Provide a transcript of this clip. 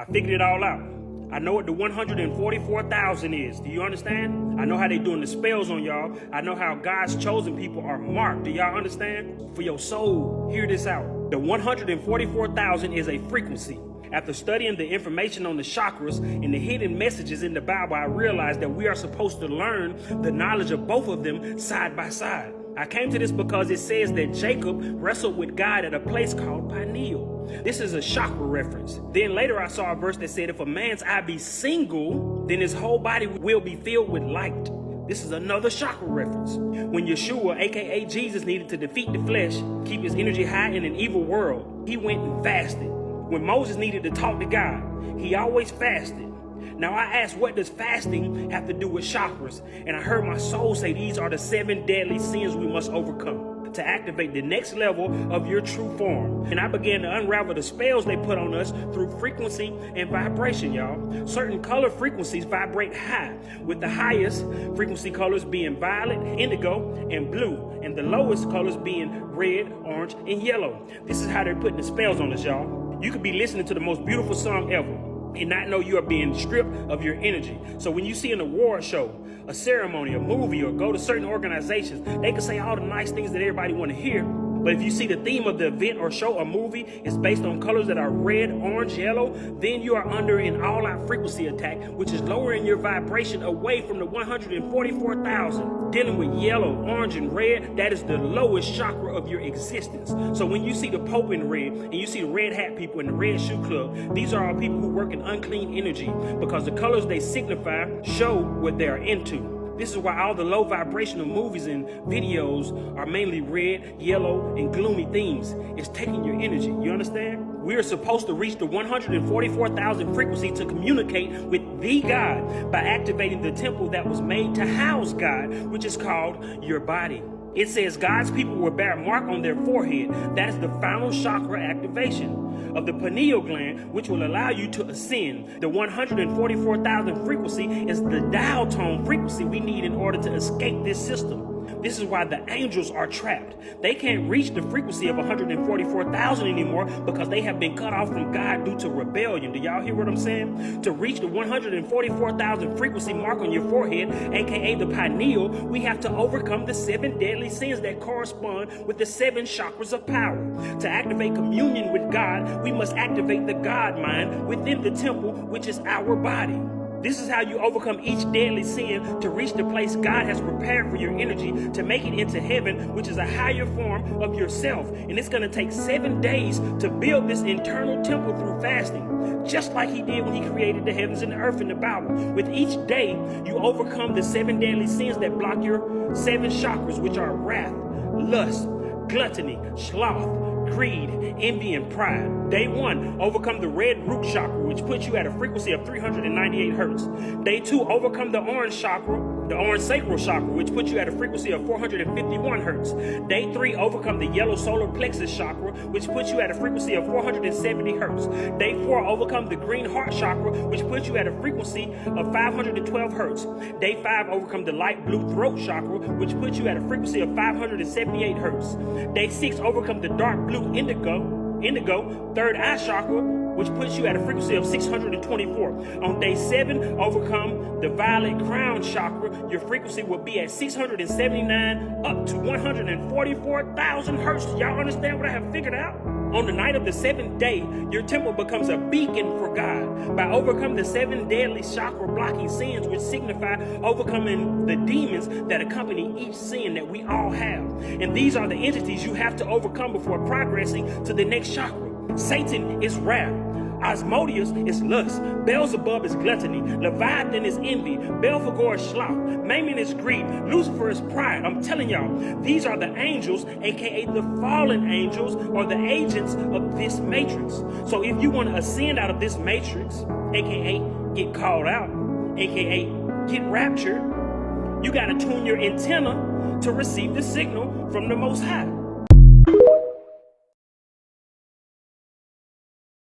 I figured it all out. I know what the 144,000 is. Do you understand? I know how they doing the spells on y'all. I know how God's chosen people are marked. Do y'all understand? For your soul, hear this out. The 144,000 is a frequency. After studying the information on the chakras and the hidden messages in the Bible, I realized that we are supposed to learn the knowledge of both of them side by side. I came to this because it says that Jacob wrestled with God at a place called Peniel. This is a chakra reference. Then later I saw a verse that said if a man's eye be single, then his whole body will be filled with light. This is another chakra reference. When Yeshua, aka Jesus, needed to defeat the flesh, keep his energy high in an evil world, he went and fasted. When Moses needed to talk to God, he always fasted. Now I asked, what does fasting have to do with chakras? And I heard my soul say these are the 7 deadly sins we must overcome to activate the next level of your true form. And I began to unravel the spells they put on us through frequency and vibration, y'all. Certain color frequencies vibrate high, with the highest frequency colors being violet, indigo, and blue, and the lowest colors being red, orange, and yellow. This is how they're putting the spells on us, y'all. You could be listening to the most beautiful song ever and not know you are being stripped of your energy. So when you see an award show, a ceremony, a movie, or go to certain organizations, they can say all the nice things that everybody want to hear. But if you see the theme of the event or show or movie is based on colors that are red, orange, yellow, then you are under an all-out frequency attack, which is lowering your vibration away from the 144,000. Dealing with yellow, orange, and red, that is the lowest chakra of your existence. So when you see the Pope in red, and you see the red hat people in the red shoe club, these are all people who work in unclean energy because the colors they signify show what they are into. This is why all the low vibrational movies and videos are mainly red, yellow, and gloomy themes. It's taking your energy, you understand? We are supposed to reach the 144,000 frequency to communicate with the God by activating the temple that was made to house God, which is called your body. It says God's people will bear a mark on their forehead. That is the final chakra activation of the pineal gland, which will allow you to ascend. The 144,000 frequency is the dial tone frequency we need in order to escape this system. This is why the angels are trapped. They can't reach the frequency of 144,000 anymore because they have been cut off from God due to rebellion. Do y'all hear what I'm saying? To reach the 144,000 frequency mark on your forehead, aka the pineal, we have to overcome the 7 deadly sins that correspond with the 7 chakras of power. To activate communion with God, we must activate the God mind within the temple, which is our body. This is how you overcome each deadly sin to reach the place God has prepared for your energy to make it into heaven, which is a higher form of yourself. And it's going to take 7 days to build this internal temple through fasting, just like he did when he created the heavens and the earth in the Bible. With each day, you overcome the 7 deadly sins that block your 7 chakras, which are wrath, lust, gluttony, sloth, greed, envy, and pride. Day 1, overcome the red root chakra, which puts you at a frequency of 398 hertz. Day 2, overcome the orange chakra, the orange sacral chakra, which puts you at a frequency of 451 hertz. Day 3, overcome the yellow solar plexus chakra, which puts you at a frequency of 470 hertz. Day 4, overcome the green heart chakra, which puts you at a frequency of 512 hertz. Day 5, overcome the light blue throat chakra, which puts you at a frequency of 578 hertz. Day 6, overcome the dark blue indigo, third eye chakra, which puts you at a frequency of 624. On day 7, overcome the violet crown chakra. Your frequency will be at 679 up to 144,000 hertz. Y'all understand what I have figured out? On the night of the 7th day, your temple becomes a beacon for God. By overcoming the 7 deadly chakra blocking sins, which signify overcoming the demons that accompany each sin that we all have. And these are the entities you have to overcome before progressing to the next chakra. Satan is wrath. Asmodeus is lust. Beelzebub is gluttony. Leviathan is envy. Belphegor is sloth. Mammon is greed. Lucifer is pride. I'm telling y'all, these are the angels, aka the fallen angels, or the agents of this matrix. So if you want to ascend out of this matrix, aka get called out, aka get raptured, you got to tune your antenna to receive the signal from the Most High.